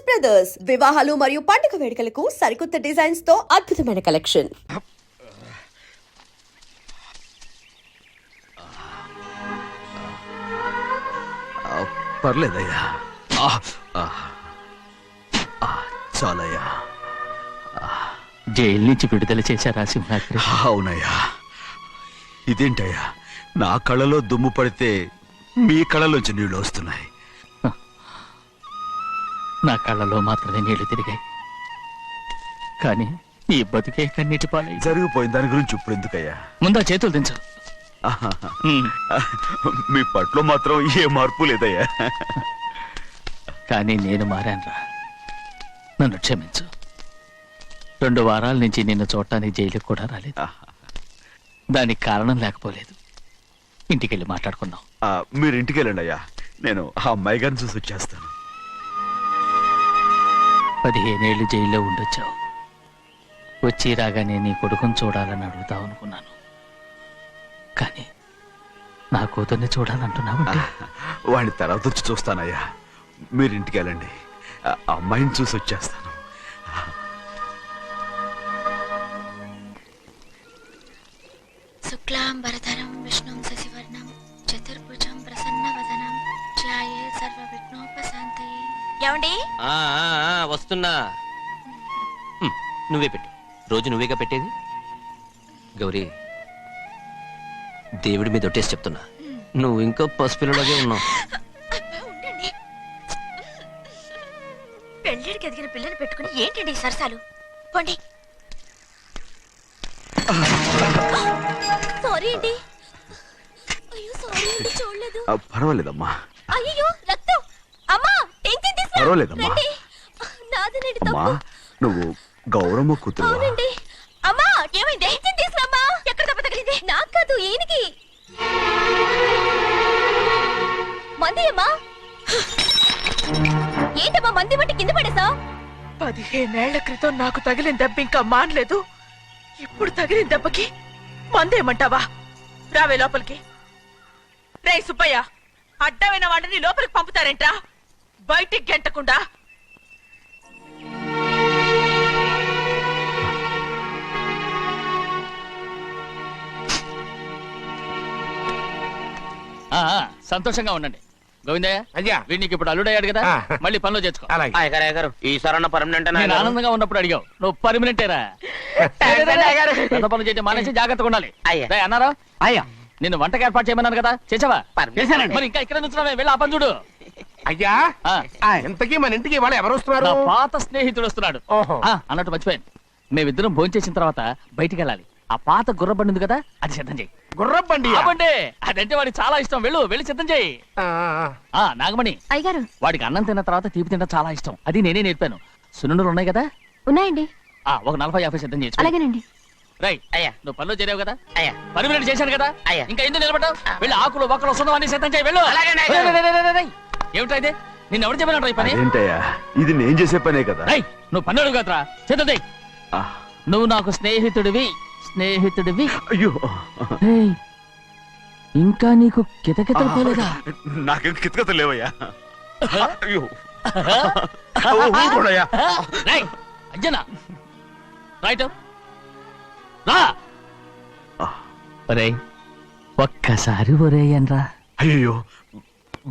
Brothers వివాహాలు మరియు పండుగ వేడుకలకు సరికొత్త డిజైన్స్ తో అద్భుతమైన కలెక్షన్. పర్లేదయ్యా, చాలయ్యా. జైలు నుంచి విడుదల చేశారా సింహాద్రి? అవునయ్యా. ఇదేంటయ్యా, నా కళ్ళలో దుమ్ము పడితే మీ కళ్ళలోంచి నీళ్లు వస్తున్నాయి. నా కళ్ళలో మాత్రమే నీళ్లు తిరిగాయి, కానీ ఈ బతుకే కన్నీటి పాలై. జరిగిపోయిన దాని గురించి ఇప్పుడు ఎందుకయ్యా? ముందా చేతులు దించు. మీ పట్లో మాత్రం ఏ మార్పు లేదయ్యా. కానీ నేను మారానురా, నన్ను క్షమించు. 2 వారాల నుంచి నిన్ను చూడటానికి జైలుకి కూడా రాలేదు. దానికి కారణం లేకపోలేదు. ఇంటికెళ్ళి మాట్లాడుకున్నాం. మీరు ఇంటికి వెళ్ళండి అయ్యా, నేను ఆ అమ్మాయి గారిని చూసి వచ్చేస్తాను. 15 ఏళ్ళు జైల్లో ఉండొచ్చావు. వచ్చి రాగానే నీ కొడుకుని చూడాలని అడుగుతావు అనుకున్నాను, కానీ నా కూతుర్ని చూడాలంటున్నావు. వాడిని తర్వాత వచ్చి చూస్తానయ్యా. మీరు ఇంటికి వెళ్ళండి, ఆ అమ్మాయిని చూసి వచ్చేస్తాను. శుక్లాంబరధరం విష్ణుం శశివర్ణం చతుర్భుజం ప్రసన్నవదనం ధ్యాయే సర్వవిఘ్నోపశాంతయే. ఏమండి? వస్తున్నా. నువ్వే పెట్టు, రోజు నువ్వేగా పెట్టేది. గౌరీ, దేవుడి మీద ఒట్టేసి చెప్తున్నా, నువ్వు ఇంకా పసిపిల్లలాగే ఉన్నావు. పెళ్ళిడికి ఎదిగిన పిల్లని పెట్టుకుని ఏంటండి ఈ సరసాలు? పోండి. సారీ అండి. అయ్యో సారీ అండి, చూడలేదు. పర్వాలేదమ్మా. అయ్యో రక్తం. అమ్మా టెన్షన్ తీసుకో. పర్వాలేదమ్మా. నాదనండి అమ్మా, తప్పు. నువ్వు గౌరమ్మ కూతురు. అవునండి. అమ్మా ఏమైంది? టెన్షన్ తీసుకురామ్మా. ఎక్కడ దెబ్బ తగిలింది? నాకు కాదు, ఈయనకి. మంది అమ్మా. ఏంటమ్మా మంది బట్టి కింద పడేసా? 15 ఏళ్ల క్రితం నాకు తగిలిన దెబ్బ ఇంకా మానలేదు. ఇప్పుడు తగిలిన దెబ్బకి మందేమంటావా? రావే లోపలికి. రే సుబ్బయ్య, అడ్డమైన వాడిని లోపలికి పంపుతారేంట్రా? బయటికి గెంటకుండా. సంతోషంగా ఉండండి. గోవిందయ్య, అయ్యా, వీడికి ఇప్పుడు అల్లుడయ్యాడు కదా, మళ్ళీ పనిలో చేర్చుకో. ఈసారన్న పర్మనెంట్. నేను ఆనందంగా ఉన్నప్పుడు అడిగావు, నువ్వు పర్మనెంటేరా. పెద్ద పనులు చేయడం మానేసి జాగ్రత్తగా ఉండాలి. అన్నారా? అయ్యా, నిన్ను వంటకి ఏర్పాటు చేయమన్నాను కదా, చేసావా? మరి ఇంకా ఇక్కడ నుంచున్నావే, వెళ్ళి ఆ పని చూడు. అయ్యా, ఇంతకీ మన ఇంటికి వాళ్ళు ఎవరు వస్తున్నారు? నా పాత స్నేహితుడు వస్తున్నాడు. అన్నట్టు మర్చిపోయాను, మేమిద్దరం భోంచేసిన తర్వాత బయటికి వెళ్ళాలి. ఆ పాత గుర్రబండి ఉంది కదా, అది సిద్ధం చేయి. గుర్రబండి? అదంటే వాడికి చాలా ఇష్టం. వెళ్ళి సిద్ధం చేయి. నాగమణి, అయ్యగారు, వాడికి అన్నం తిన్న తర్వాత తీపి తినడం చాలా ఇష్టం. అది నేనే నేర్పాను. సున్నుండలు ఉన్నాయి కదా? ఉన్నాయండి. ఒక 40-50 సిద్ధం చేసి. అలాగేనండి. రై అయ్యా, నువ్వు పనిలో చేరావు కదా, పర్మినెంట్ చేశాను కదా, ఇంకా ఎందుకు నిలబడ్డావు? వెళ్ళి ఆకులు ఒక్కలు వస్తుందో అన్ని సిద్ధం చేయి. వెళ్ళు. ఏమిటా ఇదే? నిన్ను ఎవరు చెప్పినట్టు ఈ పని? ఏంటయ్యా, ఇది నేను చేసే పనే కదా. నువ్వు పన్నుడు కదరా, సిద్ధం చేయి. నువ్వు నాకు స్నేహితుడివి. అయ్యో, ఇంకా నీకు కితకితలు పోలేదా? నాకేం కితకితలు లేవయ్యా. అయ్యో, అంజనా రైట్ రా. ఒరే ఒక్కసారి ఒరే అనరా. అయ్యో,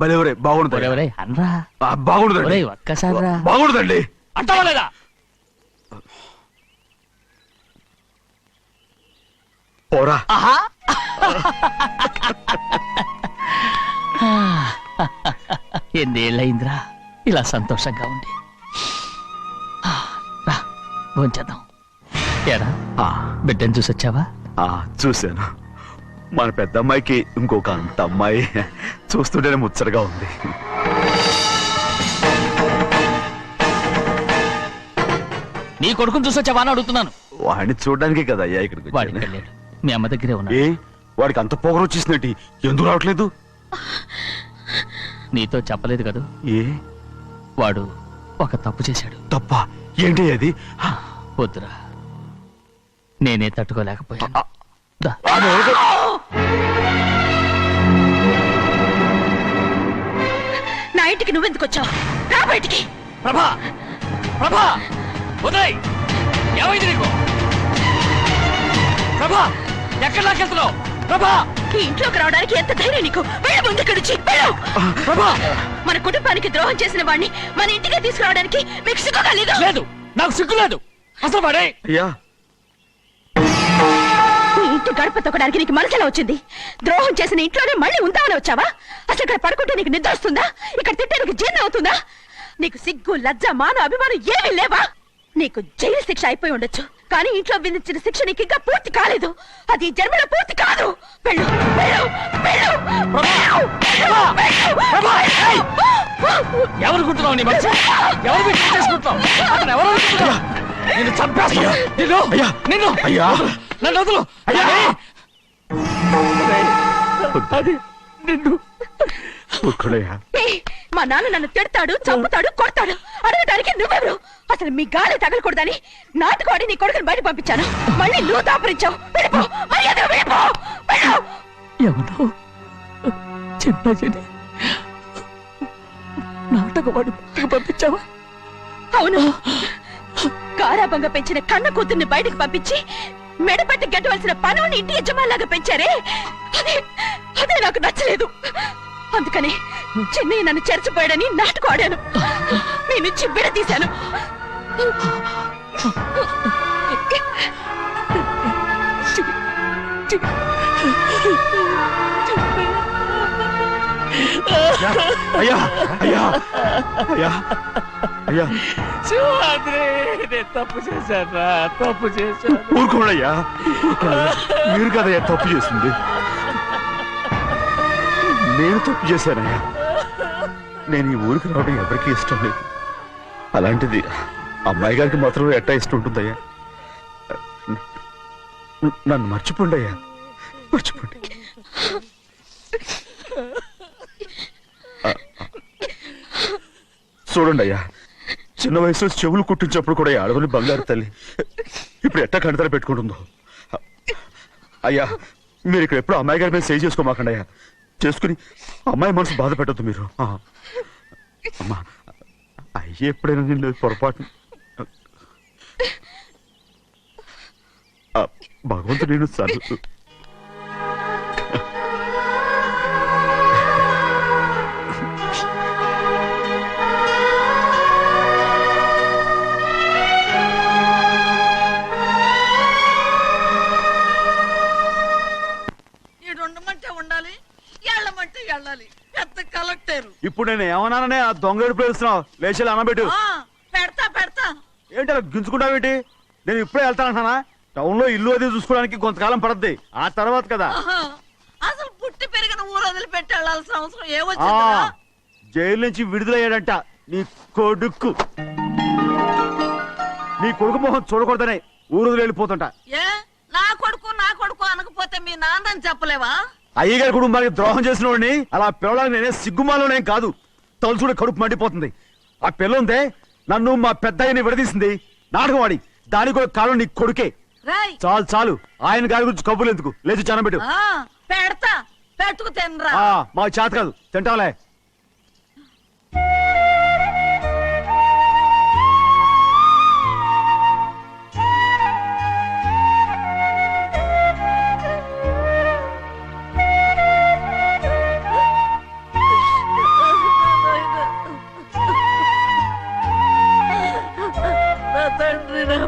భలే ఒరే, బాగుండదు. ఒరే అనరా, బాగుండదండి. ఒక్కసారి రా. బాగుండదండి. అంటావా లేదా? పోరా. ఎన్నేళ్ళయిందిరా ఇలా సంతోషంగా ఉండి. రా భోంచేద్దాం. ఏరా బిడ్డను చూసొచ్చావా? చూశాను. మన పెద్ద అమ్మాయికి ఇంకొక అంత అమ్మాయి. చూస్తుంటేనే ముచ్చటగా ఉంది. నీ కొడుకుని చూసొచ్చావా అని అడుగుతున్నాను. వాడిని చూడడానికే కదా అయ్యా ఇక్కడికి. వాడికి వెళ్ళాడు, మీ అమ్మ దగ్గరే ఉన్నాడు. వాడికి అంత పొగరు వచ్చేసినట్టు ఎందుకు రావట్లేదు? నీతో చెప్పలేదు కదా, వాడు ఒక తప్పు చేశాడు. తప్ప? ఏంటి అది? వద్దురా, నేనే తట్టుకోలేకపోయాను. నా ఇంటికి నువ్వెందుకు వచ్చావు? రా బయటికి. ప్రభా, ప్రభా ఉదయ్ ఏమైంది నీకు? ప్రభా ఎక్కడ లాకెళ్తున్నావు? ప్రభా ఈ ఇంట్లోకి రావడానికి ఎంత ధైర్యం నీకు? వెళ్ళు ముందు ఇక్కడి నుంచి, వెళ్ళు. ప్రభా మన కుటుంబానికి ద్రోహం చేసిన వాడిని మన ఇంటికి తీసుకురావడానికి మీకు సిగ్గుగా లేదు? లేదు, నాకు సిగ్గు లేదు అసలు వాడే. అయ్యా ఈ ఇంటి గడప తొక్కడానికి నీకు మనసులో వచ్చింది. ద్రోహం చేసిన ఇంట్లోనే మళ్ళీ ఉందామని వచ్చావా? అసలు ఇక్కడ పడుకుంటే నీకు నిద్ర వస్తుందా? ఇక్కడ తింటే నీకు జీర్ణం అవుతుందా? నీకు సిగ్గు, లజ్జ, మాన, అభిమానం ఏమీ లేవా? నీకు జైలు శిక్ష అయిపోయి ఉండొచ్చు, కానీ ఇంట్లో విధించిన శిక్ష నీకు ఇంకా పూర్తి కాలేదు. అది ఈ జన్మలో పూర్తి కాదు. వెళ్ళు, వెళ్ళు, వెళ్ళు, వెళ్ళు, ప్రభా, ఏయ్! ఎవరుకుంటున్నావు నీ మనిషి? ఎవరు మీరు చేసుకుంటున్నావు? అతను ఎవరు అనుకుంటున్నావు? నిన్ను చంపేస్తా. నిన్ను నిన్ను అయ్యా నన్ను వదులు. అయ్యా అది నిన్ను ఊరుకోడయ్యా. ఏయ్, మా నాన్న నన్ను తిడతాడు, చంపుతాడు, కొడతాడు. అడగడానికి నువ్వెవరు? అసలు మీ గాలి తగలకూడదని నాటుకోడి నీ కొడుకుని బయట పంపించాను. మళ్ళీ నువ్వు దాపరించావు. వెళ్ళిపో, మర్యాదగా వెళ్ళిపో, వెళ్ళు. ఎవరు చిన్న నాటకవాడు పంపించావా? అవును, గారాబంగా పెంచిన కన్న కూతుర్ని బయటకు పంపించి మెడపట్టి గెట్టవలసిన పనుని ఇంటి యజమానిలాగా పెంచారే, అదే నాకు నచ్చలేదు. అందుకని చిన్నయ్య నన్ను చెరచిపోయాడని నాటకం ఆడాను. మీ నుంచి విడదీశాను. అయ్యా అయ్యా అయ్యా అయ్యా నేను తప్పు చేశాను, తప్పు చేశాను. ఊరుకోడయ్యా, మీరు కదయ్యా తప్పు చేసింది. నేను తప్పు చేశానయ్యా. నేను ఈ ఊరికి రావడం ఎవరికి ఇష్టం లేదు. అలాంటిది అమ్మాయి గారికి మాత్రం ఎట్టా ఇష్టం ఉంటుందయ్యా. నన్ను మర్చిపోండి అయ్యా, మర్చిపోండి. చూడండి అయ్యా, చిన్న వయసులో చెవులు కుట్టించినప్పుడు కూడా అడవుని బంగారు తల్లి ఇప్పుడు ఎట్టా కంటతర పెట్టుకుంటుందో. అయ్యా మీరు ఇక్కడ ఎప్పుడు అమ్మాయి గారి మీద సేవ్ చేసుకోమాకండి అయ్యా. చేసుకుని అమ్మాయి మనసు బాధ పెట్టద్దు మీరు. అమ్మా అయ్యే ఎప్పుడైనా నేను పొరపాటు భగవంతుడు నేను సర్దు. ఉండాలి, ఎళ్ళమంటే వెళ్ళాలి. పెద్ద కలెక్టర్. ఇప్పుడు నేను ఏమన్నాననే ఆ దొంగడు పేరుస్తున్నావు. లేచి అనబెట్టు. పెడతా పెడతా. ఏంటి అలా గించుకుంటావేంటి? నేను ఇప్పుడే వెళ్తానంటున్నా. టౌన్ లో ఇల్లు అది చూసుకోవడానికి కొంతకాలం పడద్ది. ఆ తర్వాత కదా. అసలు పుట్టి పెరిగిన ఊరు వదిలిపెట్టి వెళ్ళాల్సిన అవసరం ఏమొచ్చిందా? జైలు నుంచి విడుదలయ్యాడంట నీ కొడుకు. నీ కొడుకు మొహం చూడకూడదనే ఊరు వదిలి వెళ్ళిపోతుంట. ఏ నా కొడుకు నా కొడుకు అనకపోతే మీ నాన్నని చెప్పలేవా? అయ్యగారి కుటుంబానికి ద్రోహం చేసిన వాడిని అలా పిల్లడానికి నేనే సిగ్గుమాలోనేం కాదు. తలుచుకుంటే కడుపు మండిపోతుంది. ఆ పిల్ల ఉందే నన్ను మా పెద్దయ్యని విడదీసింది నాటకం వాడి. దానికి కూడా కాలం నీ కొడుకే. చాలు చాలు, ఆయన గారి గురించి కబుర్లు ఎందుకు? లేచి చానబెట్టు. పెడతా, పెట్టుకు తినరా. మాకు చేత కాదు, తింటాంలే.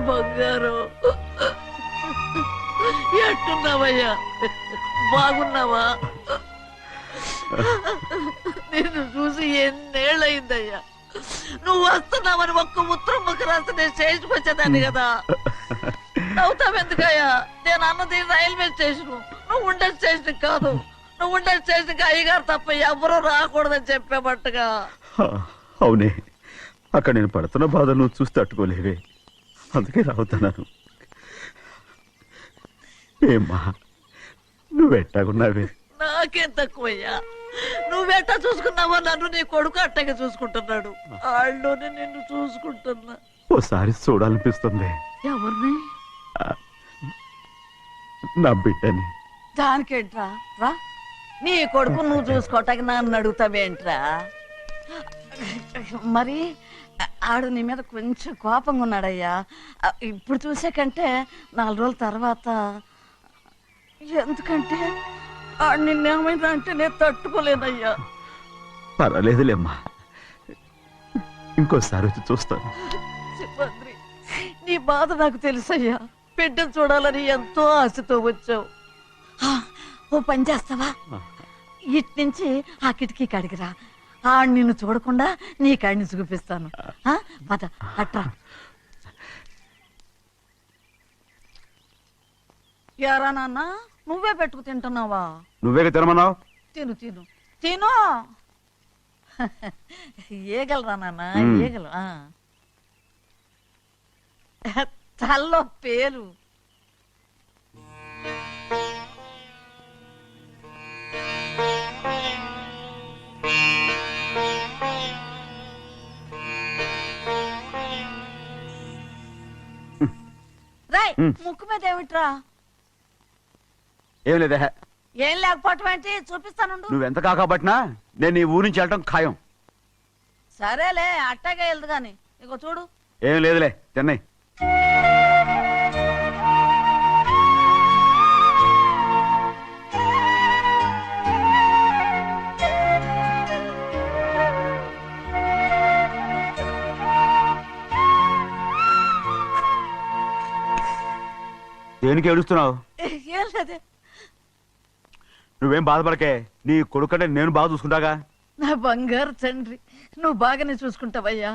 బంగారు ఎట్టున్నావయ్యా? బాగున్నావా? నిన్ను చూసి ఎన్నేళ్ళయిందయ్యా. నువ్వు వస్తున్నావని ఒక్క ఉత్తరం ముక్క రాస్తే నేను స్టేషన్కి వచ్చేదాన్ని కదా. నవ్వుతావెందుకయ్యా? నేను అన్నది రైల్వే స్టేషన్, నువ్వు ఉండే స్టేషన్ కాదు. నువ్వు ఉండే స్టేషన్ కి అయ్యగారు తప్ప ఎవరూ రాకూడదని చెప్పేమట్టుగా. అవునే, అక్కడ నేను పడుతున్న బాధ నువ్వు చూసి తట్టుకోలేవే, అందుకే రావుతున్నాను. ఏమ్మా నువ్వెట్టాగున్నావే? నాకేం తక్కువయ్యా. నువ్వెట్టా చూసుకున్నావో నన్ను నీ కొడుకు అట్టగా చూసుకుంటున్నాడు. వాళ్ళలోనే నిన్ను చూసుకుంటున్నా. ఓసారి చూడాలనిపిస్తుంది. ఎవరిని? నా బిడ్డని. దానికేంట్రా? రా, నీ కొడుకు నువ్వు చూసుకోవటానికి నన్ను అడుగుతావేంట్రా? మరి ఆడు నీ మీద కొంచెం కోపంగా ఉన్నాడయ్యా. ఇప్పుడు చూసే కంటే 4 రోజుల తర్వాత. ఎందుకంటే ఆడు నిన్నేమైనా అంటే నేను తట్టుకోలేనయ్యా. పర్వాలేదులేమ్మా, ఇంకోసారి వచ్చి చూస్తాను. సింహాద్రి, నీ బాధ నాకు తెలుసయ్యా. బిడ్డను చూడాలని ఎంతో ఆశతో వచ్చావు. ఓ పని చేస్తావా? ఇటు నుంచి ఆ కిటికీ కాడికిరా. ఆడు నిన్ను చూడకుండా నీ కాడిని చూపిస్తాను. పద అట్రా. యారా నాన్న, నువ్వే పెట్టుకు తింటున్నావా? నువ్వే తినమన్నావు. తిను తిను తిను. ఏగలరా నాన్న, ఏగలు. తల్లో పేరు. రాయ్, ముక్కు మీద ఏమిట్రా? ఏం లేదే. ఏం లేకపోవటం ఏంటి? చూపిస్తానుండు. నువ్వెంత కాకబట్టినా నేను ఈ ఊరి నుంచి వెళ్ళటం ఖాయం. సరేలే, అట్టాగే వెళ్దు గాని. ఇగో చూడు. ఏం లేదులే, తిన్నాయి. దేనికి ఏడుస్తున్నావు? ఏం లేదే. నువ్వేం బాధపడకే, నీ కొడుకంటే నేను బాగా చూసుకుంటాగా. నా బంగారు తండ్రి, నువ్వు బాగానే చూసుకుంటావయ్యా.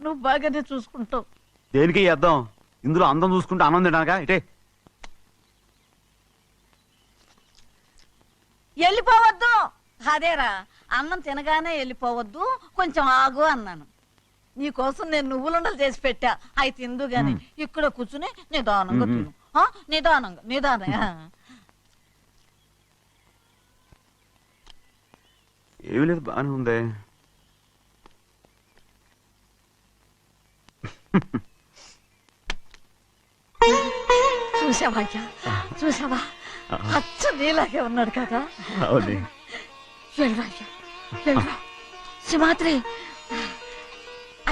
నువ్వు బాగానే చూసుకుంటావు. దేనికి అర్థం? ఇందులో అందం చూసుకుంటే ఆనందం తినగా. ఇటే వెళ్ళిపోవద్దు. అదేరా, అన్నం తినగానే వెళ్ళిపోవద్దు, కొంచెం ఆగు అన్నాను. నీకోసం నేను నువ్వులుండలు చేసి పెట్టా. అవి తిందు గాని ఇక్కడ కూర్చుని నిదానంగా తిను. నిదానంగా నిదానంగా. ఏమీ లేదు, బాగానే ఉంది. చూసావా అయ్యా, చూసావా? అచ్చ నీలాగే ఉన్నాడు కదా. అవును. వెళ్ళరా అయ్యా, వెళ్ళరా. సింహాద్రి,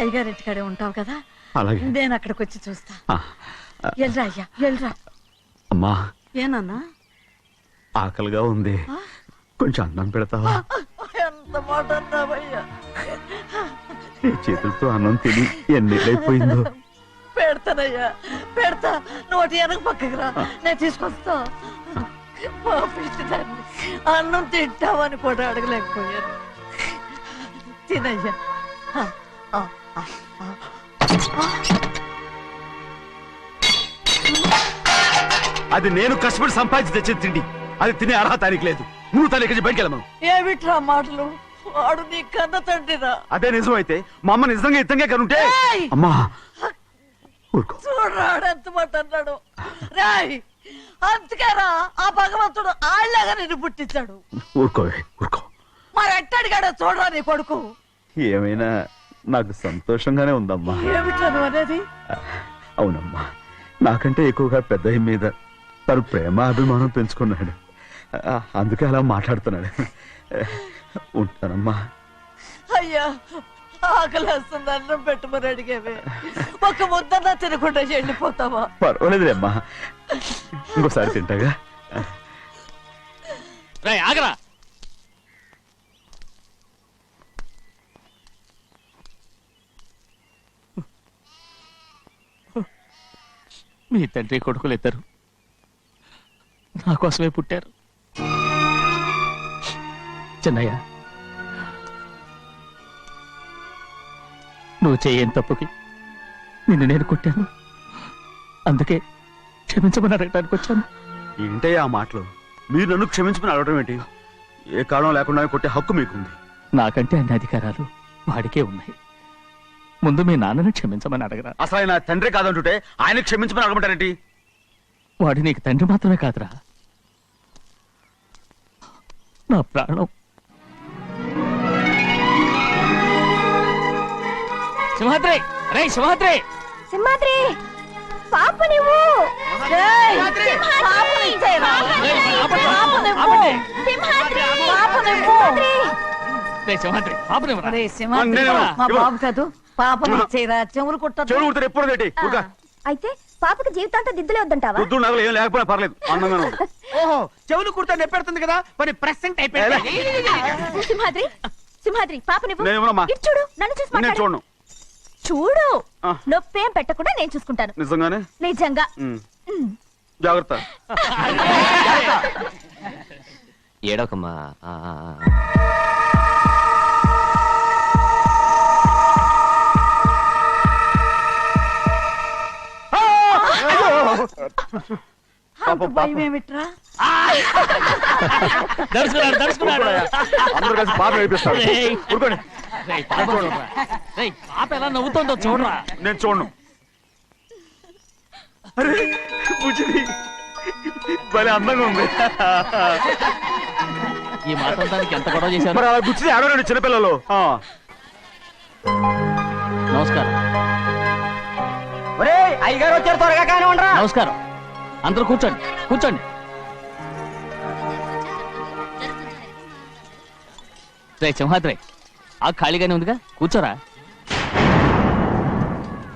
అయ్యగారింటికాడే ఉంటావు కదా. అలాగే. నేను అక్కడికి వచ్చి చూస్తా. వెళ్ళరా అయ్యా, వెళ్ళరా. అమ్మా, ఏనన్నా? ఆకలిగా ఉంది, కొంచెం అన్నం పెడతావా? ఎంత మాట అన్నావయ్యా. నీ చేతులతో అన్నం తిని ఎన్నిళ్ళైపోయిందో. పెడతానయ్యా, పెడతా. నోటి వెనక పక్కకి రా, నేను తీసుకొస్తా. పాపిష్టిదాన్ని, అన్నం తింటావని కూడా అడగలేకపోయాను. తినయ్యా. అది నేను కష్టపడి సంపాదించి తెచ్చిన తిండి. అది తినే అర్హత ఆయనకి లేదు. నువ్వు తన ఇక్కడి బయటికి వెళ్ళమను. ఏమిట్రా మాటలు? వాడు నీ కన్న తండ్రిరా. అదే నిజం అయితే మా అమ్మ నిజంగా ఇద్దంగా కనుంటే. అమ్మా ఊరుకో. చూడరాడు ఎంత మాట అన్నాడు. రాయ్, అందుకేరా ఆ భగవంతుడు ఆళ్ళగా నిన్ను పుట్టించాడు. ఊరుకోవే, ఊరుకో. మరి ఎట్టడిగాడో చూడరా నీ కొడుకు. ఏమైనా నాకు సంతోషంగానే ఉందమ్మా. ఏమిట్రా నువ్వు అనేది? అవునమ్మా, నాకంటే ఎక్కువగా పెద్ద మీద తను ప్రేమ అభిమానం పెంచుకున్నాడు. అందుకే అలా మాట్లాడుతున్నాడు. ఉంటానమ్మా. అయ్యా, ఆకలేస్తుంది, అన్నం పెట్టమని అడిగేవే. ఒక ముద్దన్నా తినకుండా వెళ్ళిపోతావా? పర్వాలేదులేమ్మా, ఇంకోసారి తింటాగా. రేయ్, ఆగరా. మీ తండ్రి కొడుకులు ఇద్దరు నా కోసమే పుట్టారు. చిన్నయ్య, నువ్వు చేయని తప్పుకి నిన్ను నేను కొట్టాను. అందుకే క్షమించమని అడగడానికి వచ్చాను. ఏంటే ఆ మాటలు? మీరు నన్ను క్షమించమని అడగడం ఏంటి? ఏ కారణం లేకుండా కొట్టే హక్కు మీకుంది. నాకంటే అన్ని అధికారాలు వాడికే ఉన్నాయి. ముందు మీ నాన్నని క్షమించమని అడగరా. అసలు ఆయన తండ్రి కాదంటుంటే ఆయన క్షమించమని అడగమంటారేంటి? వాడు నీకు తండ్రి మాత్రమే కాదురా, నా ప్రాణం. సింహాద్రి, రే సింహాద్రి. సింహాద్రి, పాప నువ్వు. ఏయ్, సింహాద్రి! పాపని ఇచ్చేయరా. ఆపండి, పాపనివ్వు. ఆపండి. సింహాద్రి, పాపనివ్వు. రే సింహాద్రి, పాపనివ్వరా. ఒరేయ్ సింహాద్రి, నేను మా ఇవ్వను. బాబు కాదు, పాపం ఇచ్చేరా చెవులు కుట్టదు చెవులు కుడితే ఎప్పుడు ఏంటి అయితే పాపకి జీవితాంతం దిద్దులే వద్దంటావా పొద్దు నగలు ఏం లేకపోయినా పర్లేదు అందంగా ఉంది. ఓహో చెవులు కుర్తా నెప్పెడుతుంది కదా మరి ప్రెసెంట్ అయిపోయింది సింహాద్రి సింహాద్రి పాప నువ్వు నేనేమోనమ్మా? ఇటు చూడు నన్ను చూసి నేను మాట్లాడు. చూడను చూడు ఆ. నొప్పేం పెట్టకుండా నేను చూసుకుంటాను నిజంగానే నిజంగా ఉమ్. జాగ్రత్త ఏడవకమ్మా అంత భయం ఏమిట్రా దర్శకున్నాడు దర్శకున్నాడు అందరూ కలిసి పాప నేర్పిస్తారు రేయ్. ఊరుకోండి రేయ్, పాప చూడరా. రేయ్, పాప ఎలా నవ్వుతుందో చూడరా. నేను చూడను అరే బుజ్జిది భలే అందంగా ఉంది ఈ మాత్రం దానికి ఎంత గొడవ చేశారు. మరి అలా బుచ్చిది ఆడవాడు చిన్నపిల్లలు నమస్కారం అయ్యగారు వచ్చారు త్వరగా కానీ ఉండరా నమస్కారం అందరూ కూర్చోండి కూర్చోండి. రే సింహాద్రి ఆ ఖాళీగానే ఉందిగా కూర్చోరా.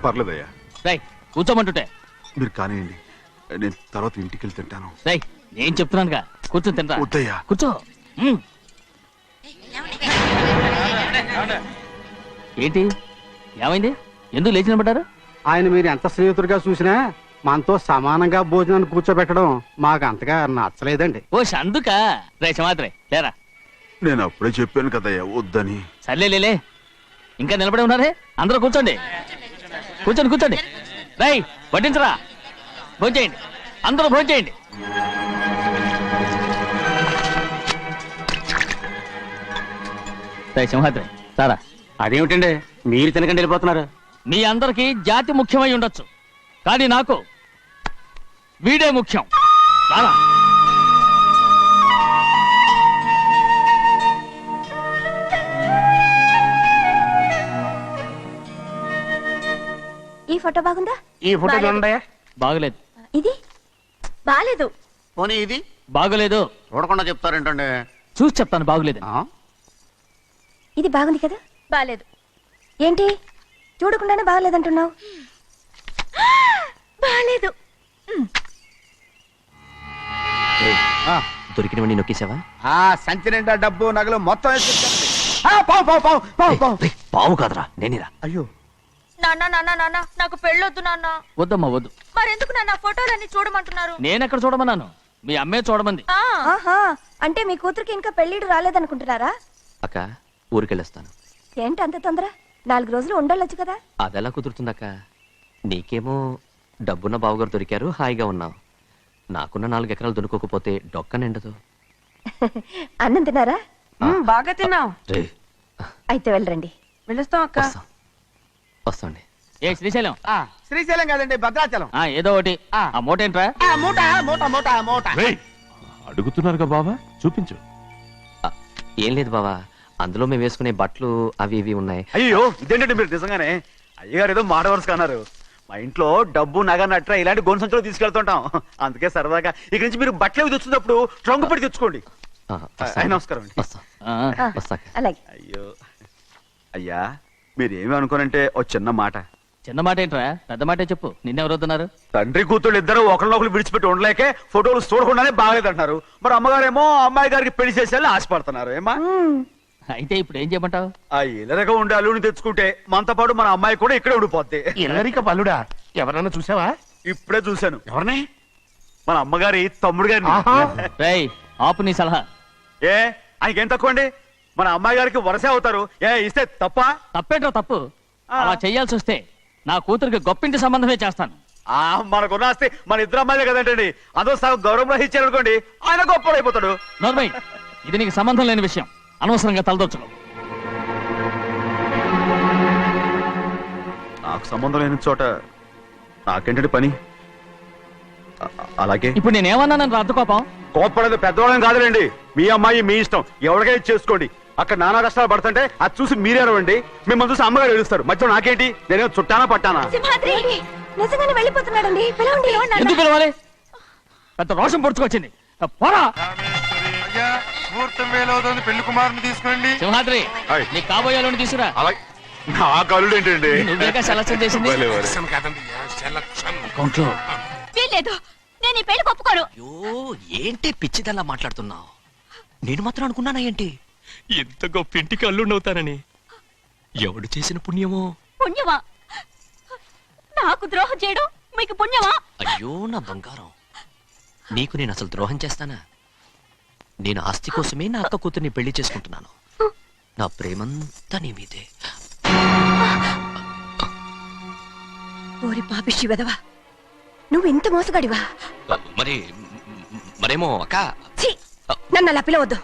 పర్లేదయ్యా రేయ్ కూర్చోమంటుంటే. మీరు కానివ్వండి నేను తర్వాత ఇంటికి వెళ్ళి తింటాను రేయ్ నేను చెప్తున్నానుగా కూర్చొని తింటా. వద్దయ్యా. కూర్చో. ఉమ్. ఏంటి ఏమైంది ఎందుకు లేచి నిలబడ్డారు? ఆయన మీరు ఎంత స్నేహితుడిగా చూసినా మనతో సమానంగా భోజనాన్ని కూర్చోబెట్టడం మాకు అంతగా నచ్చలేదండి. ఓ అందుక రే సింహాద్రి లేరా. నేను అప్పుడే చెప్పాను కదయ్యా వద్దని సర్లే లేలే ఇంకా నిలబడి ఉన్నారే అందరూ కూర్చోండి కూర్చోండి కూర్చోండి. రేయ్ వడ్డించరా భోంచేయండి అందరూ భోంచేయండి. రేయ్ సింహాద్రి సారా అదేమిటండి మీరు తినకండి వెళ్ళిపోతున్నారు. మీ అందరికీ జాతి ముఖ్యమై ఉండొచ్చు కానీ నాకు వీడే ముఖ్యం. రారా. ఈ ఫోటో బాగుందా ఈ ఫోటో చూడండి బాగలేదు ఇది బాలేదు పోనీ ఇది బాగలేదు చూడకుండా చెప్తారేంటండి. చూసి చెప్తాను బాగలేదు. ఇది బాగుంది కదా బాలేదు ఏంటి చూడకుండానే బాగలేదంటున్నావు బాలేదు దొరికినవన్నీ నొక్కేసావా? ఆ సంచి నిండా డబ్బు నగలు మొత్తం వేసుకొచ్చానండి. ఆ, పావు పావు పావు పావు పావు రేయ్, పావు కాదురా నేనేరా. అయ్యో నాన్న నాన్న నాన్న నాకు పెళ్ళొద్దు నాన్న. వద్దమ్మా వద్దు. మరెందుకు నాన్న ఫోటోలన్నీ చూడమంటున్నారు? నేనెక్కడ చూడమన్నాను మీ అమ్మే చూడమంది. ఆ, ఆహా అంటే మీ కూతురికి ఇంకా పెళ్ళిడు రాలేదనుకుంటున్నారా అక్క ఊరికెళ్ళొస్తాను. ఏంటి అంత తొందర 4 రోజులు ఉండొచ్చు కదా అదెలా కుదురుతుందక్క? నీకేమో డబ్బున్న బావగారు దొరికారు హాయిగా ఉన్నావు. నాకున్న 4 ఎకరాలు దున్నుకోకపోతే డొక్క నిండదు. అన్నం తిన్నారా బాగా తిన్నావు రే అయితే వెళ్ళరండి వెళ్ళొస్తాం అక్క. వస్తాండి. ఏ శ్రీశైలం ఆ, శ్రీశైలం కాదండి భద్రాచలం. ఆ ఏదో ఒకటి. ఆ మూట ఏంట్రా? ఆ, మూట మూట మూట మూట అడుగుతున్నారుగా బాబా చూపించు. ఆ, ఏం లేదు బావా అందులో మేము వేసుకునే బట్టలు అవి ఇవి ఉన్నాయి. అయ్యో ఇదేంటంటే మీరు నిజంగానే అయ్యగారు ఏదో మాట వరుస అన్నారు. మా ఇంట్లో డబ్బు నగ నట్ర ఇలాంటి గొంతు సంచులు తీసుకెళ్తుంటాం. అందుకే సరదాగా ఇక నుంచి మీరు బట్టలు తెచ్చుకున్నప్పుడు ట్రంక్ పెట్టి తెచ్చుకోండి. ఆ, వస్తాను. నమస్కారం అండి. వస్తా ఆ, వస్తాక. అలాగే అయ్యో అయ్యా మీరేమి అనుకోనంటే ఓ చిన్న మాట. చిన్న మాట ఏంట్రా పెద్ద మాటే చెప్పు. నిన్నెవరు వద్దన్నారు? తండ్రి కూతుళ్ళు ఇద్దరు ఒకరినొకరు విడిచిపెట్టి ఉండలేకే ఫోటోలు చూడకుండానే బాగలేదంటున్నారు. మరి అమ్మగారేమో అమ్మాయి గారికి పెళ్లి చేసేయాలని ఆశపడుతున్నారు. ఏమా అయితే ఇప్పుడు ఏం చేయమంటావు? ఆ ఇలరగా ఉండే అల్లుని తెచ్చుకుంటే మనతో పాటు మన అమ్మాయి కూడా ఇక్కడే ఉండిపోద్ది. ఇల్లరిక పల్లుడా ఎవరన్నా చూసావా? ఇప్పుడే చూశాను ఎవరిని? మన అమ్మగారి తమ్ముడు గారిని. ఆహా. రేయ్ ఆపు నీ సలహా. ఏ ఆయనకేం తక్కువ అండి? మన అమ్మాయి గారికి వరసే అవుతారు. ఏ ఇస్తే తప్ప? తప్పేంట్రా తప్పు. అలా చెయ్యాల్సి వస్తే నా కూతురికి గొప్పింటి సంబంధమే చేస్తాను. ఆ మనకున్న ఆస్తి మన ఇద్దరు అమ్మాయిలే కదంటండి. అందరూ సగం గౌరవం ఇచ్చారు అనుకోండి ఆయన గొప్పడు అయిపోతాడు. నోర్మై ఇది నీకు సంబంధం లేని విషయం. అనవసరంగా తలదొచ్చుకో. నాకు సంబంధం లేని చోట నాకేంటంటే పని. అలాగే ఇప్పుడు నేనేమన్నానని రద్దు కోపం? కోప్పడేది పెద్దవాళ్ళం కాదులేండి. మీ అమ్మాయి మీ ఇష్టం ఎవరికైనా చేసుకోండి. అక్కడ నానా కష్టాలు పడుతుంటే అది చూసి మీరేరవండి. మిమ్మల్ని చూసి అమ్మగారు ఏడుస్తారు. మధ్యలో నాకేంటి? నేనేం చుట్టానా పట్టానా? సింహాద్రి నిజంగానే వెళ్ళిపోతున్నాడండి పిలవండి ఎందుకు పిలవాలి? పెద్ద రోషం పొడుచుకొచ్చింది. పోరా ముహూర్తం వేలవుతుంది పెళ్లి కుమారుని తీసుకురండి. సింహాద్రి ఆయ్. నీ కాబోయేలోని తీసుకురా. అలాగే నా కలుడు ఏంటండి నువ్వేగా సెలక్షన్ చేసింది అకౌంట్లో వీల్లేదు, నేను ఈ పెళ్లి ఒప్పుకోను. అయ్యో ఏంటి పిచ్చిదల్లా మాట్లాడుతున్నావు? నేను మాత్రం అనుకున్నానా ఏంటి ఎంత గొప్ప ఇంటికి అల్లుండవుతానని? ఎవడు చేసిన పుణ్యమో? పుణ్యమా? నాకు ద్రోహం చేయడం మీకు పుణ్యమా? అయ్యో నా బంగారం, నీకు నేను అసలు ద్రోహం చేస్తానా? నేను ఆస్తి కోసమే నా అక్క కూతుర్ని పెళ్లి చేసుకుంటున్నాను. నా ప్రేమంతా నీ మీదే. ఓరి పాపిష్టి వెదవా, నువ్వు ఇంత మోసగాడివా? మరేమో అక్క. ఛీ, నన్ను అలా పిలవద్దు.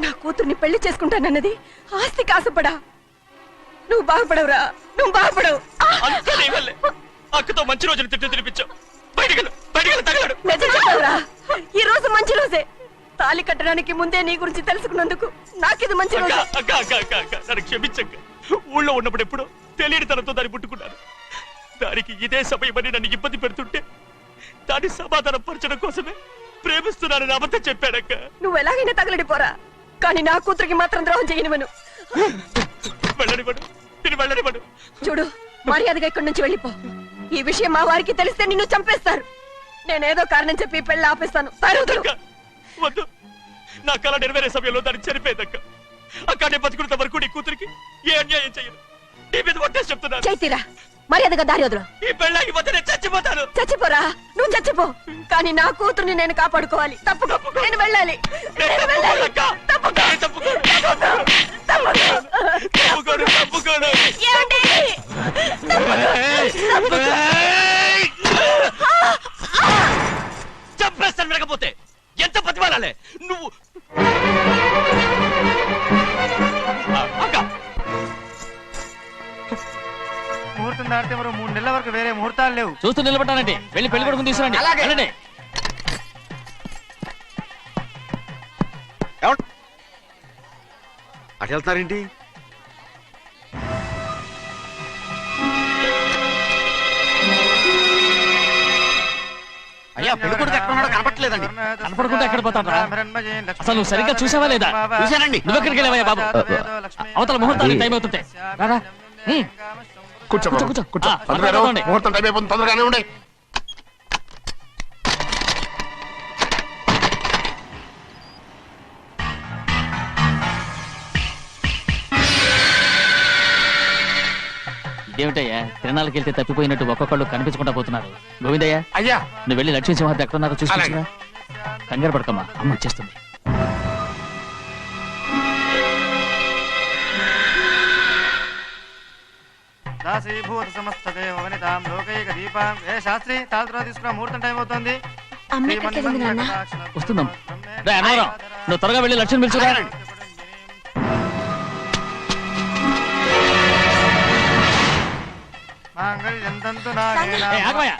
నా కూతుర్ని పెళ్లి చేసుకుంటానన్నది ఆస్తి కాసపడా. నువ్వు బాగుపడవురా, నువ్వు బాగుపడవు. అక్కతో మంచి రోజులు తినిపించావు. నిజం చెప్పవురా, ఈ రోజు మంచి రోజే. తాళి కట్టడానికి ముందే నీ గురించి తెలుసుకున్నందుకు నాకిది మంచి రోజు. నన్ను క్షమించక్క. ఊళ్ళో ఉన్నప్పుడు ఎప్పుడు తెలియని తనతో దాన్ని పుట్టుకున్నాను. దానికి ఇదే సమయమని నన్ను ఇబ్బంది పెడుతుంటే దాన్ని సమాధానం పరచడం కోసమే ప్రేమిస్తున్నానని అబద్ధం చెప్పాడక్క. నువ్వు ఎలాగైనా తగలడిపోరా, కానీ నా కూతురికి మాత్రం ద్రోహం చేయనివను. వెళ్ళనివ్వడు, నేను వెళ్ళనివ్వడు. చూడు, మర్యాదగా ఇక్కడి నుంచి వెళ్ళిపో. ఈ విషయం మా వారికి తెలిస్తే నిన్ను చంపేస్తారు. నేనేదో కారణం చెప్పి పెళ్లి ఆపేస్తాను. అక్క, వద్దు. నా కళ నెరవేరే సమయంలో దాన్ని చనిపోయేదక్క. అక్కడే బతుకున్నంత వరకు నీ కూతురికి ఏ అన్యాయం చేయను. నీ మీద ఒట్టేసి చెప్తున్నాను. చైతీరా, మర్యాదగా దారి వదలు. ఈ పెళ్ళాకి పోతే నేను చచ్చిపోతాను. చచ్చిపోరా, నువ్వు చచ్చిపో, కానీ నా కూతుర్ని నేను కాపాడుకోవాలి. తప్పుకో, నేను వెళ్ళాలి. నేను వెళ్ళాలి. తప్పుకో. ఏమండి? చంపేస్తాను. వినకపోతే ఎంత బతిమాలాలే నువ్వు? అక్క, ముహూర్తం దాటితే మరో 3 నెలల వరకు వేరే ముహూర్తాలు లేవు. చూస్తూ నిలబడ్డానండి. వెళ్ళి పెళ్లి కొడుకుని తీసుకురండి. వెళ్ళండి. అటు వెళ్తారేంటి? అయ్యా పెళ్లి కొడుకు ఎక్కడ ఉన్నాడో కనపట్లేదండి. కనపడకుండా ఎక్కడ పోతాడ్రా? అసలు నువ్వు సరిగ్గా చూసావా లేదా? చూశానండి. నువ్వెక్కడికి వెళ్ళావయ్యా బాబు? అవతల ముహూర్తానికి టైం అవుతుంటే రారా. కూర్చో కూర్చో, కూర్చో. కూర్చో. ఆ, తొందరగా రా. తొందరగా రండి. ముహూర్తం టైం అయిపోతుంది, తొందరగానే ఉండే. ఇదేమిటయ్యా, తిరణాలకు వెళ్తే తప్పిపోయినట్టు ఒక్కొక్కళ్ళు కనిపించకుండా పోతున్నారు. గోవిందయ్య, అయ్యా నువ్వు వెళ్ళి లక్ష్మీ సింహాద్రి ఎక్కడ ఉన్నారో చూసుకుంటున్నా. కంగారు పడకమ్మా, అమ్మ వచ్చేస్తుంది. దాసీభూత సమస్తదేవ వనితాం లోకైక దీపాం. ఏ శాస్త్రి, తాళ తీసుకురా, ముహూర్తం టైం అవుతుంది. వస్తుందమ్మా. రా, అన్నవరం, నువ్వు త్వరగా వెళ్ళి లక్ష్మణ్ పిలుచురా. ఏయ్, ఆగవయ్యా.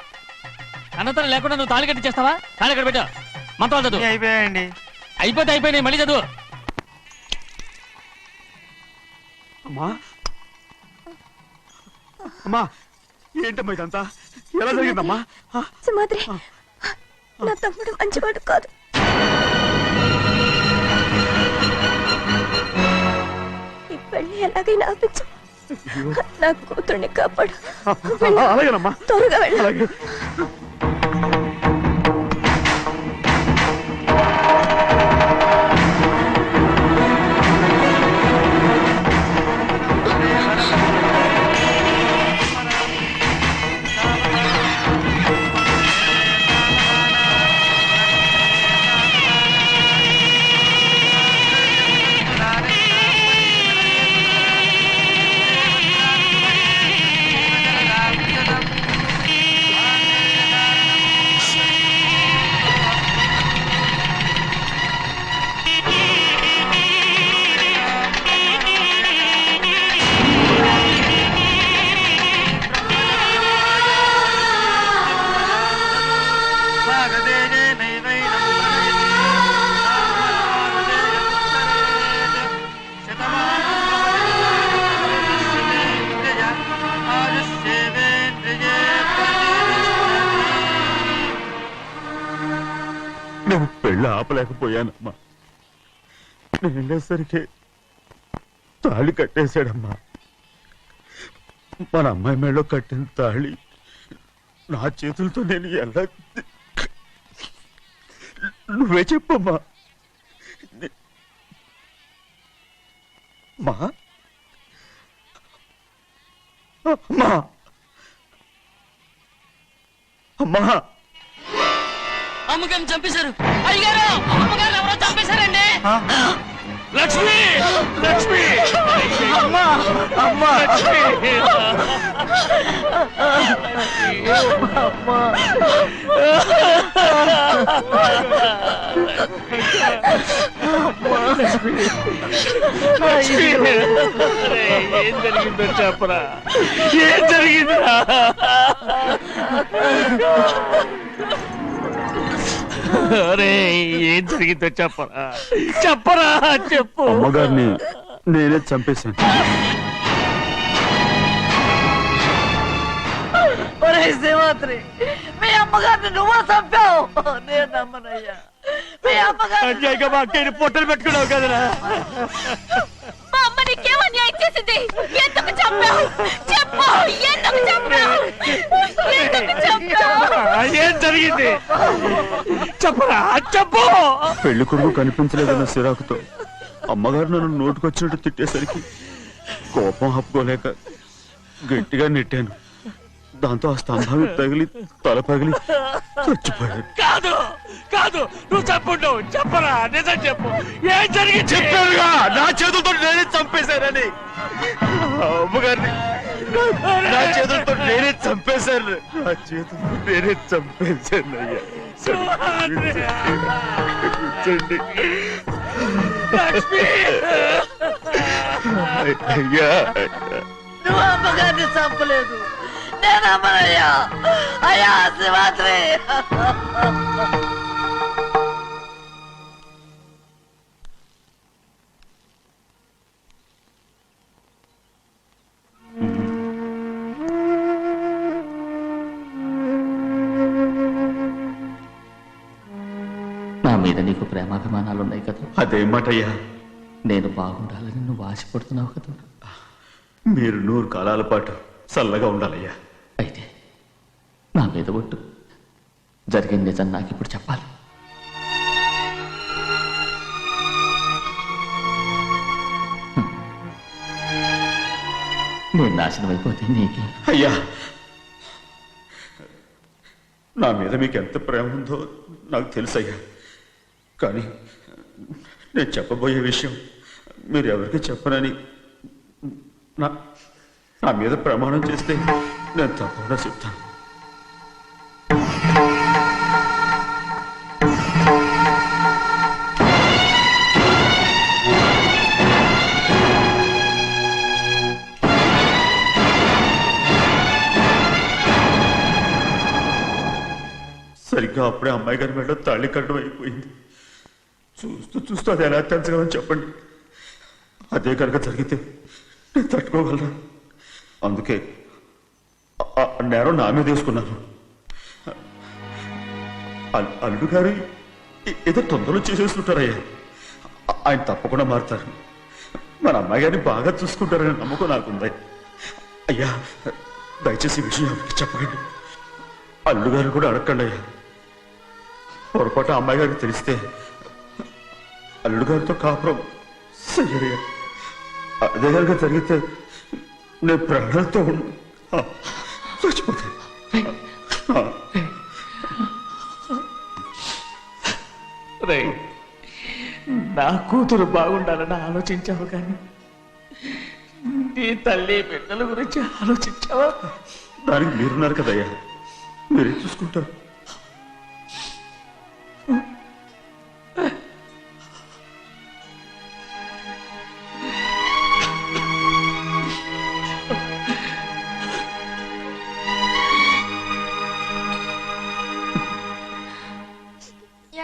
అన్నతనం లేకుండా నువ్వు తాళి కట్టి చేస్తావా? తాళి ఎక్కడ పెట్టావు? మంత్రాలు చదువు. అయిపోయాయండి. అయిపోతే అయిపోయినాయి, మళ్ళీ చదువు. అమ్మా, అమ్మా, ఏంటమ్మా ఇదంతా? ఎలా జరిగిందమ్మా? సుమాద్రి, నా తమ్ముడు మంచివాడు కాదు. ఈ పెళ్లి ఎలాగైనా ఆపించు. నా కూతుర్ని కాపాడు. అలాగేనమ్మా, త్వరగా వెళ్ళాలి. అలాగే. నేను పెళ్ళి ఆపలేకపోయానమ్మా. నేను వెళ్ళేసరికి తాళి కట్టేశాడమ్మా. మన అమ్మాయి మేడలో కట్టిన తాళి నా చేతులతో నేను ఎలా నువ్వే చెప్పమ్మా మా అమ్మా అమ్మా అమ్మగారిని చంపేశారు అయ్యారు. అమ్మగారు ఎవరో చంపేశారండి. లక్ష్మి లక్ష్మి అమ్మా అమ్మా ఏం జరిగిందో చెప్పరా, ఏం జరిగిందిరా? అరే ఏం జరిగిందో చెప్పరా, చెప్పరా, చెప్పు. అమ్మగారిని నేనే చంపేశాను. ఒరే శివాత్రి, మీ అమ్మగారిని నువ్వు చంపావు. నేను నమ్మనయ్యా. మీ అమ్మగారు అన్యాయంగా మా అక్కయ్యని పొట్టలు పెట్టుకున్నావు కదరా. మా అమ్మ నీకేం అన్యాయం చేసింది? ఎందుకు చంపావు? చెప్పు, ఎందుకు చంపావు? ఎందుకు చంపావు? ఏం జరిగింది చెప్పరా, చెప్పు. పెళ్లి కొడుకు కనిపించలేదన్న సిరాకుతో అమ్మగారు నన్ను నోటుకొచ్చినట్టు తిట్టేసరికి కోపం హప్పుకోలేక గట్టిగా నెట్టాను. దాంతో ఆ స్తంభానికి తగిలి తల పగిలి చచ్చిపోయాను. కాదు కాదు, నువ్వు చెప్పుండవు. చెప్పరా, నిజం చెప్పు, ఏం జరిగింది? చెప్పానుగా, నా చేతులతో నేనే చంపేశానని. అమ్మగారిని నా చేతులతో నేనే చంపేశాను. నా చేతులతో నేనే చంపేశాను. అయ్యా కూర్చోండి. లక్ష్మి అయ్యా నువ్వు అమ్మగారిని చంపలేదు. నేను అమ్మనయ్యా. అయ్యా శివాత్రి. నా మీద నీకు ప్రేమాభిమానాలు ఉన్నాయి కదా. అదేమాటయ్యా, నేను బాగుండాలని నువ్వు ఆశపడుతున్నావు కదా. మీరు 100 కాలాల పాటు చల్లగా ఉండాలయ్యా. అయితే నా మీద ఒట్టు, జరిగిన నిజం నాకు ఇప్పుడు చెప్పాలి. నేను నాశనం అయిపోతే నీకే. అయ్యా, నా మీద మీకు ఎంత ప్రేమ ఉందో నాకు తెలుసయ్యా. కానీ నేను చెప్పబోయే విషయం మీరు ఎవరికి చెప్పనని నా మీద ప్రమాణం చేస్తే నేను తప్పకుండా చెప్తాను. సరిగ్గా అప్పుడే అమ్మాయి గారి మెడలో తాళి కట్టడం అయిపోయింది. చూస్తూ చూస్తూ అది ఎలా తెంచగలని చెప్పండి. అదే కనుక జరిగితే నేను తట్టుకోగలరా? అందుకే ఆ నేరం నా మీద తీసుకున్నాను. అల్లుడు గారు ఏదో తొందరలో చేసేస్తుంటారయ్యా. ఆయన తప్పకుండా మారుతారు. మన అమ్మాయి గారిని బాగా చూసుకుంటారని నమ్మకం నాకుంది. అయ్యా, దయచేసి ఈ విషయం ఎవరికి చెప్పకండి. అల్లుడు గారు కూడా అడగండి అయ్యా. పొరపాటు అమ్మాయి గారికి తెలిస్తే అల్లుడు గారితో కాపురం సయ్యయ్యా. అదే కనుక జరిగితే నేను ప్రాణాలతో చచ్చిపోతాను. నా కూతురు బాగుండాలని ఆలోచించావు, కానీ నీ తల్లి బిడ్డల గురించి ఆలోచించావా? దానికి మీరున్నారు కదయ్యా, మీరే చూసుకుంటారు.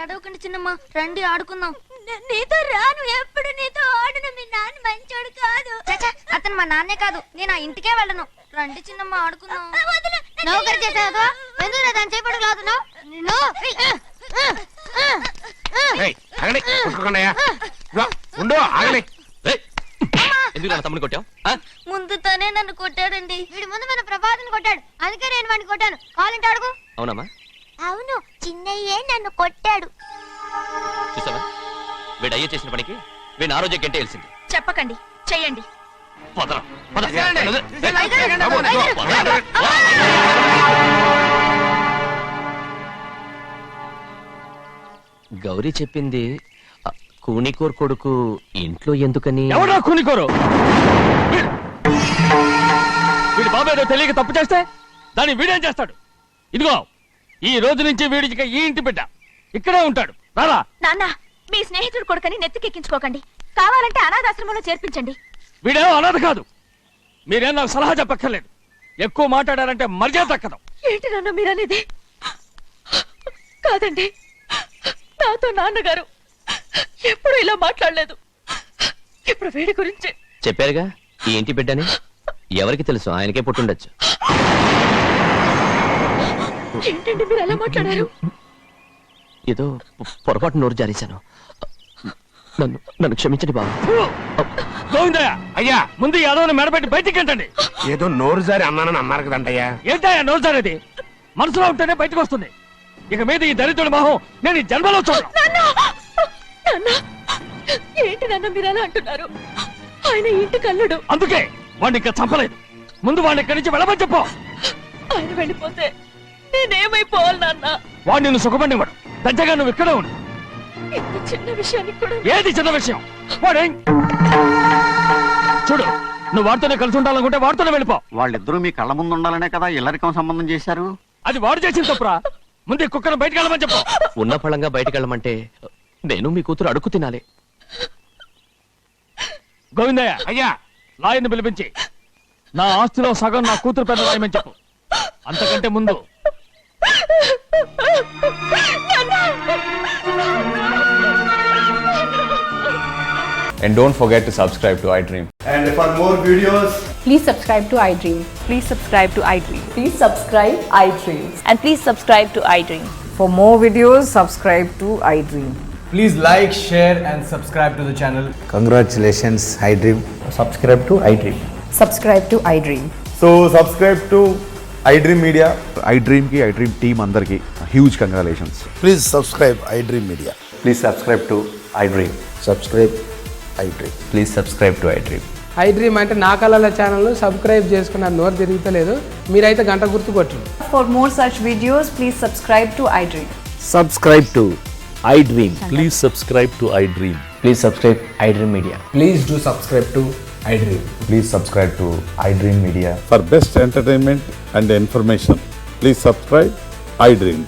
ఏడవకండి చిన్నమ్మ, రండి ఆడుకుందాం. నీతో రాను, ఎప్పుడు నీతో ఆడను. మీ నాన్న మంచోడు కాదు. అతను మా నాన్నే కాదు, నేను ఆ ఇంటికే వెళ్ళను. రండి చిన్నమ్మ ఆడుకుందాం. నౌకరు చేసావు ఎందుకు దాని చేపడు కాదున్నావు? ఎందుకు నా తమ్ముని కొట్టావు ముందు తనే నన్ను కొట్టాడండి. వీడి ముందు మన ప్రభాతం కొట్టాడు, అందుకే నేను వాడిని కొట్టాను. కావాలంటే అడుగు. అవునమ్మా అవును, చిన్నయ్యే నన్ను కొట్టాడు. చూసావా వీడు అయ్యే చేసిన పనికి వీడిని ఆ రోజే గంటే తెలిసింది. చెప్పకండి, చెయ్యండి. పదరా గౌరీ చెప్పింది కూనికోర్ కొడుకు ఇంట్లో ఎందుకని. ఎవడా కూనికోరు? వీడి బాబు ఏదో తెలియక తప్పు చేస్తే దాన్ని వీడేం చేస్తాడు? ఇదిగో ఈ రోజు నుంచి వీడికి ఈ ఇంటి బిడ్డ ఇక్కడే ఉంటాడు. రారా. నాన్న, మీ స్నేహితుడు కొడుకని నెత్తికెక్కించుకోకండి. కావాలంటే అనాథాశ్రమంలో చేర్పించండి. వీడేమో అనాథ కాదు. మీరేం నాకు సలహా చెప్పక్కర్లేదు. ఎక్కువ మాట్లాడారంటే మర్యాద దక్కదు. ఏంటి నాన్న మీరనేది? కాదండి, నాతో నాన్నగారు ఎప్పుడు ఇలా మాట్లాడలేదు. ఇప్పుడు వీడి గురించి చెప్పారుగా ఈ ఇంటి బిడ్డని. ఎవరికి తెలుసు, ఆయనకే పుట్టుండొచ్చు. ఏంటండి మీరు ఎలా మాట్లాడారు? ఏదో పొరపాటు నోరు జారేశాను. నన్ను నన్ను క్షమించండి బాబు. గోవిందయ్య అయ్యా, ముందు ఈ అదోని మెడపెట్టి బయటికి ఏంటండి? ఏదో నోరు జారి అన్నానని అన్నారు కదంటయ్యా. ఏంటయ్యా నోరు జారేది? మనసులో ఉంటేనే బయటకు వస్తుంది. ఇక మీద ఈ దరిద్రుడి మొహం నేను ఈ జన్మలో చూడను. నాన్న, ఏంటి నాన్న మీరు ఎలా అంటున్నారు? ఆయన ఇంటి కల్లుడు. అందుకే వాడిని ఇంకా చంపలేదు. ముందు వాడిని ఇక్కడి నుంచి వెళ్ళమని చెప్పు. ఆయన వెళ్ళిపోతే నేనేమైపోవాలి నాన్న? వాడు నిన్ను సుఖపడివాడు. దచ్చగా నువ్వు ఇక్కడే ఉండు. ఇంత చిన్న విషయానికి కూడా ఏది చిన్న విషయం? వాడేం చూడు, నువ్వు వాడితోనే కలిసి ఉండాలనుకుంటే వాడితోనే వెళ్ళిపో. వాళ్ళిద్దరూ మీ కళ్ళ ముందు ఉండాలనే కదా ఇల్లరికం సంబంధం చేశారు. అది వాడు చేసిన తప్పురా. ముందు ఈ కుక్కను బయటకు వెళ్ళమని చెప్పు. ఉన్న ఫలంగా బయటకు వెళ్ళమంటే నేను మీ కూతురు అడుగు తినాలి. గోవిందయ్య అయ్యా, లాయర్ని పిలిపించి నా ఆస్తిలో సగం నా కూతురు పెద్ద రాయమని చెప్పు. అంతకంటే ముందు And don't forget to subscribe to iDream. And for more videos, Please subscribe to iDream. Please subscribe to iDream. Please subscribe iDream. And please subscribe to iDream. For more videos, subscribe to iDream. Please like, share, and subscribe to the channel. congratulations, iDream. Subscribe to iDream. Subscribe to iDream. So subscribe to iDream Media. iDream కి iDream team అందరికి huge congratulations. Please subscribe iDream Media. Please subscribe to iDream. Subscribe iDream. Please subscribe to iDream. iDream అంటే నా కళల channel subscribe చేసుకున్న నోరు తిరుగుతలేదు. మీరైతే గంట గుర్తు కొట్టండి. For more such videos, please subscribe to iDream. Subscribe to iDream. Please subscribe to iDream. Please subscribe iDream Media. Please do subscribe to iDream. Please subscribe to iDream Media. For best entertainment and information, please subscribe iDream.